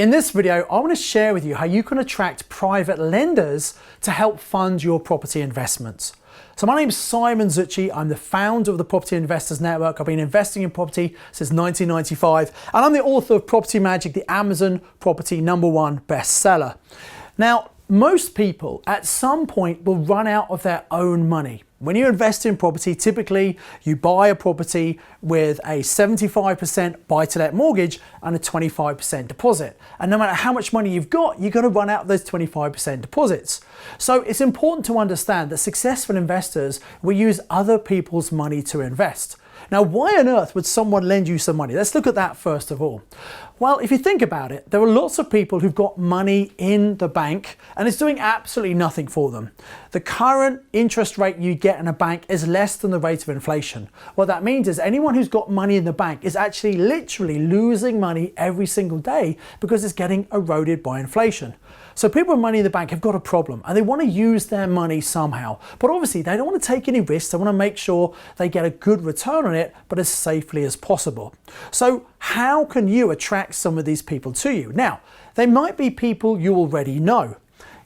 In this video, I want to share with you how you can attract private lenders to help fund your property investments. So my name is Simon Zutshi. I'm the founder of the Property Investors Network. I've been investing in property since 1995, and I'm the author of Property Magic, the Amazon property #1 bestseller. Now, most people at some point will run out of their own money. When you invest in property, typically you buy a property with a 75% buy-to-let mortgage and a 25% deposit. And no matter how much money you've got, you're going to run out of those 25% deposits. So it's important to understand that successful investors will use other people's money to invest. Now, why on earth would someone lend you some money? Let's look at that first of all. Well, if you think about it, there are lots of people who've got money in the bank and it's doing absolutely nothing for them. The current interest rate you get in a bank is less than the rate of inflation. What that means is anyone who's got money in the bank is actually literally losing money every single day because it's getting eroded by inflation. So people with money in the bank have got a problem and they want to use their money somehow. But obviously they don't want to take any risks. They want to make sure they get a good return on it, but as safely as possible. So how can you attract some of these people to you? Now, they might be people you already know.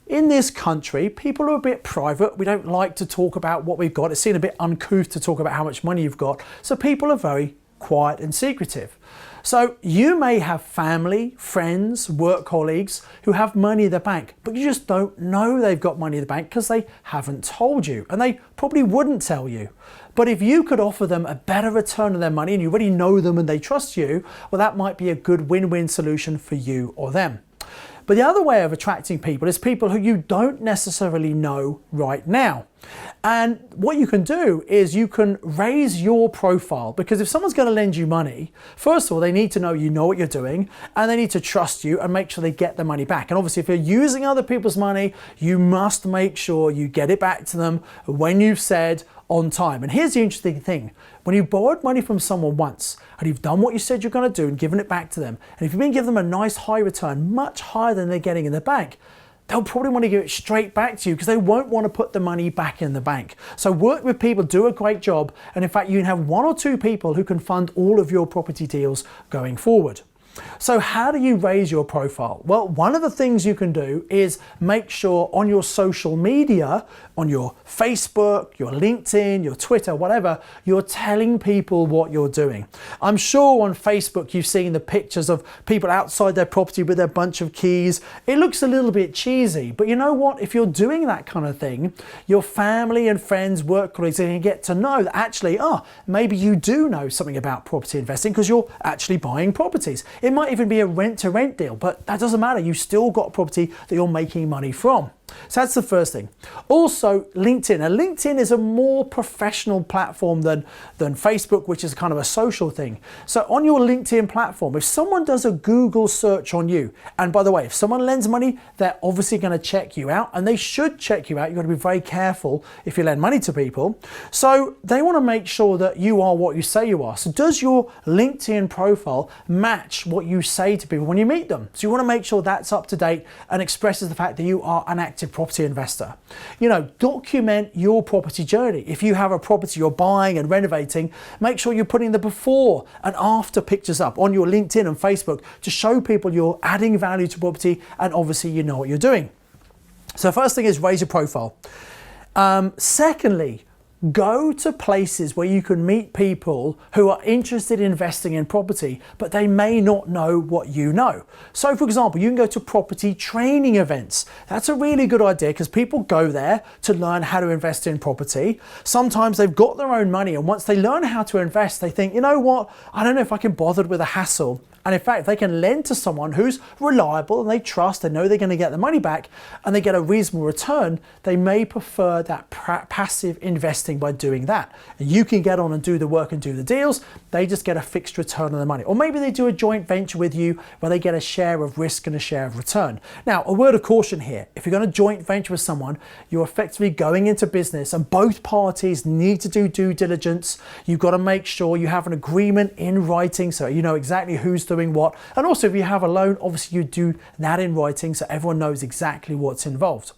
In this country, people are a bit private. We don't like to talk about what we've got. It's seen a bit uncouth to talk about how much money you've got. So people are very quiet and secretive. So you may have family, friends, work colleagues who have money in the bank, but you just don't know they've got money in the bank because they haven't told you, and they probably wouldn't tell you. But if you could offer them a better return on their money and you already know them and they trust you, well, that might be a good win-win solution for you or them. But the other way of attracting people is people who you don't necessarily know right now. And what you can do is you can raise your profile, because if someone's going to lend you money, first of all, they need to know you know what you're doing and they need to trust you and make sure they get the money back. And obviously, if you're using other people's money, you must make sure you get it back to them when you've said on time. And here's the interesting thing. When you borrowed money from someone once and you've done what you said you're going to do and given it back to them, and if you've been giving them a nice high return, much higher than they're getting in the bank, they'll probably want to give it straight back to you because they won't want to put the money back in the bank. So work with people, do a great job. And in fact, you can have 1 or 2 people who can fund all of your property deals going forward. So how do you raise your profile? Well, one of the things you can do is make sure on your social media, on your Facebook, your LinkedIn, your Twitter, whatever, you're telling people what you're doing. I'm sure on Facebook you've seen the pictures of people outside their property with their bunch of keys. It looks a little bit cheesy, but you know what? If you're doing that kind of thing, your family and friends, work colleagues, are going to get to know that actually, maybe you do know something about property investing because you're actually buying properties. It might even be a rent-to-rent deal, but that doesn't matter. You've still got a property that you're making money from. So that's the first thing. Also, LinkedIn. Now, LinkedIn is a more professional platform than Facebook, which is kind of a social thing. So on your LinkedIn platform, if someone does a Google search on you, and by the way, if someone lends money, they're obviously going to check you out, and they should check you out. You've got to be very careful if you lend money to people. So they want to make sure that you are what you say you are. So does your LinkedIn profile match what you say to people when you meet them? So you want to make sure that's up to date and expresses the fact that you are an active property investor. You know, document your property journey. If you have a property you're buying and renovating, make sure you're putting the before and after pictures up on your LinkedIn and Facebook to show people you're adding value to property and obviously you know what you're doing. So first thing is raise your profile. Secondly, go to places where you can meet people who are interested in investing in property, but they may not know what you know. So for example, you can go to property training events. That's a really good idea because people go there to learn how to invest in property. Sometimes they've got their own money, and once they learn how to invest, they think, you know what, I don't know if I can bother with the hassle. And in fact, they can lend to someone who's reliable and they trust, they know they're going to get the money back and they get a reasonable return. They may prefer that passive investing by doing that. And you can get on and do the work and do the deals. They just get a fixed return on the money. Or maybe they do a joint venture with you where they get a share of risk and a share of return. Now, a word of caution here. If you're going to joint venture with someone, you're effectively going into business and both parties need to do due diligence. You've got to make sure you have an agreement in writing so you know exactly who's doing what. And also if you have a loan, obviously you do that in writing so everyone knows exactly what's involved.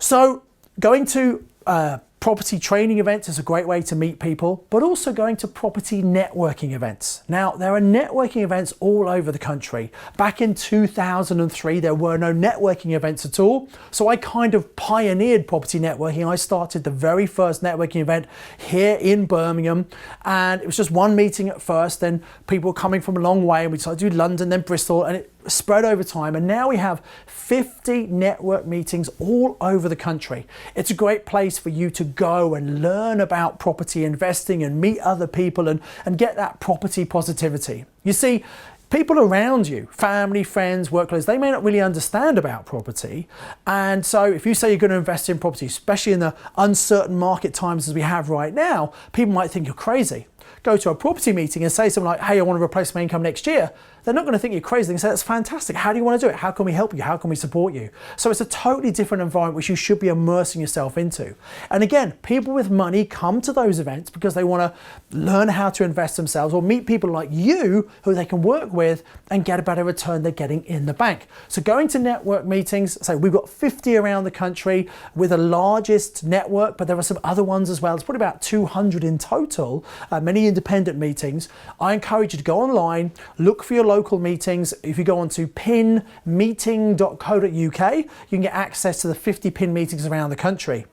So going to Property training events is a great way to meet people, but also going to property networking events. Now, there are networking events all over the country. Back in 2003, there were no networking events at all. So I kind of pioneered property networking. I started the very first networking event here in Birmingham, and it was just one meeting at first. Then people were coming from a long way, and we decided to do London, then Bristol, and it spread over time, and now we have 50 network meetings all over the country. It's a great place for you to go and learn about property investing and meet other people and get that property positivity. You see, people around you, family, friends, work colleagues, they may not really understand about property. And so if you say you're going to invest in property, especially in the uncertain market times as we have right now, people might think you're crazy. Go to a property meeting and say something like, hey, I want to replace my income next year. They're not going to think you're crazy. They can say, that's fantastic. How do you want to do it? How can we help you? How can we support you? So it's a totally different environment which you should be immersing yourself into. And again, people with money come to those events because they want to learn how to invest themselves or meet people like you who they can work with and get a better return they're getting in the bank. So going to network meetings, so we've got 50 around the country. We're the largest network, but there are some other ones as well. It's probably about 200 in total, many independent meetings. I encourage you to go online, look for your local meetings. If you go on to pinmeeting.co.uk, you can get access to the 50 pin meetings around the country.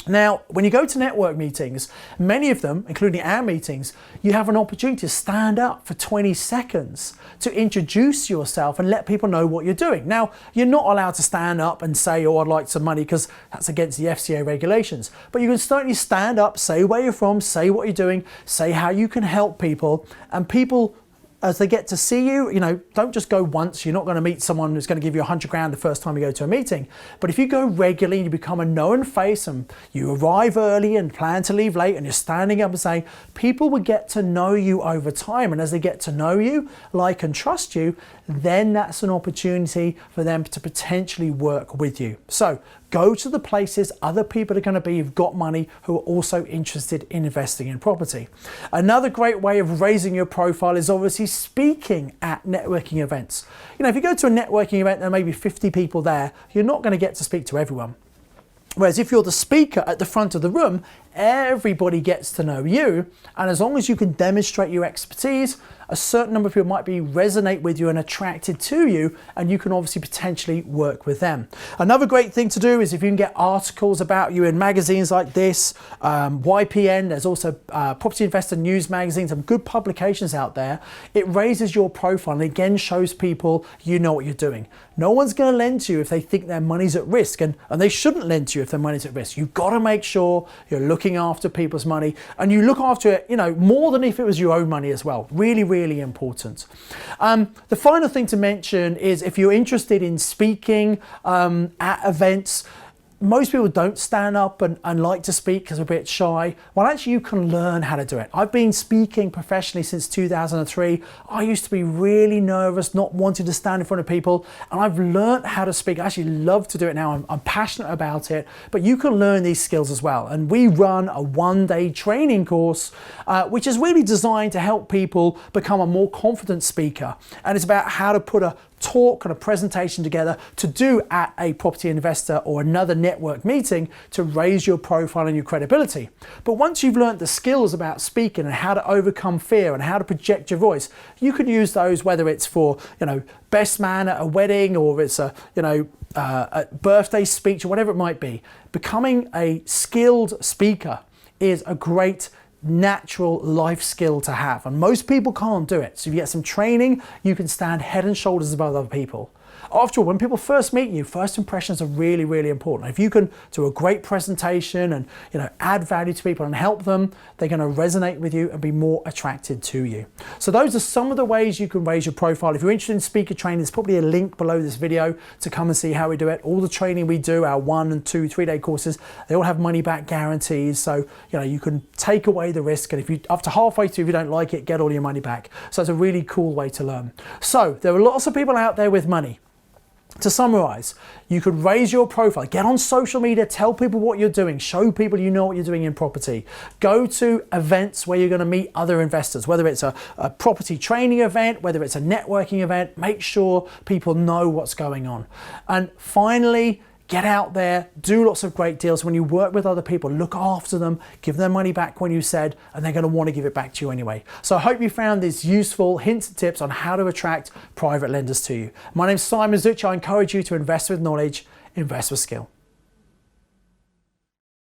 Now, when you go to network meetings, many of them, including our meetings, you have an opportunity to stand up for 20 seconds to introduce yourself and let people know what you're doing. Now, you're not allowed to stand up and say, oh, I'd like some money, because that's against the FCA regulations. But you can certainly stand up, say where you're from, say what you're doing, say how you can help people, and people, as they get to see you, don't just go once. You're not going to meet someone who's going to give you 100 grand the first time you go to a meeting. But if you go regularly and you become a known face and you arrive early and plan to leave late and you're standing up and saying, people will get to know you over time. And as they get to know you, like and trust you, then that's an opportunity for them to potentially work with you. So go to the places other people are going to be who've got money, who are also interested in investing in property. Another great way of raising your profile is obviously speaking at networking events. If you go to a networking event, there may be 50 people there, you're not going to get to speak to everyone. Whereas if you're the speaker at the front of the room, everybody gets to know you. And as long as you can demonstrate your expertise, a certain number of people might resonate with you and attracted to you, and you can obviously potentially work with them. Another great thing to do is if you can get articles about you in magazines like this, YPN, there's also Property Investor News magazine, some good publications out there. It raises your profile and again shows people you know what you're doing. No one's going to lend to you if they think their money's at risk, and they shouldn't lend to you if their money's at risk. You've got to make sure you're looking after people's money, and you look after it, more than if it was your own money as well. Really, really important. The final thing to mention is if you're interested in speaking at events, most people don't stand up and like to speak because they're a bit shy. Well, actually, you can learn how to do it. I've been speaking professionally since 2003. I used to be really nervous, not wanting to stand in front of people, and I've learned how to speak. I actually love to do it now. I'm passionate about it, but you can learn these skills as well. And we run a one-day training course, which is really designed to help people become a more confident speaker. And it's about how to put a talk and a presentation together to do at a property investor or another network meeting to raise your profile and your credibility. But once you've learned the skills about speaking and how to overcome fear and how to project your voice, you can use those, whether it's for, best man at a wedding, or it's a birthday speech, or whatever it might be. Becoming a skilled speaker is a great natural life skill to have, and most people can't do it. So if you get some training, you can stand head and shoulders above other people. After all, when people first meet you, first impressions are really, really important. If you can do a great presentation and add value to people and help them, they're going to resonate with you and be more attracted to you. So those are some of the ways you can raise your profile. If you're interested in speaker training, there's probably a link below this video to come and see how we do it. All the training we do, our 1 and 2, 3 day courses, they all have money back guarantees. So you can take away the risk, and if you after halfway through, if you don't like it, get all your money back. So it's a really cool way to learn. So there are lots of people out there with money. To summarize, you could raise your profile, get on social media, tell people what you're doing, show people you know what you're doing in property. Go to events where you're going to meet other investors, whether it's a property training event, whether it's a networking event. Make sure people know what's going on. And finally, Get out there, do lots of great deals. When you work with other people, look after them, give them money back when you said, and they're going to want to give it back to you anyway. So I hope you found these useful hints and tips on how to attract private lenders to you. My name's Simon Zutshi. I encourage you to invest with knowledge, invest with skill.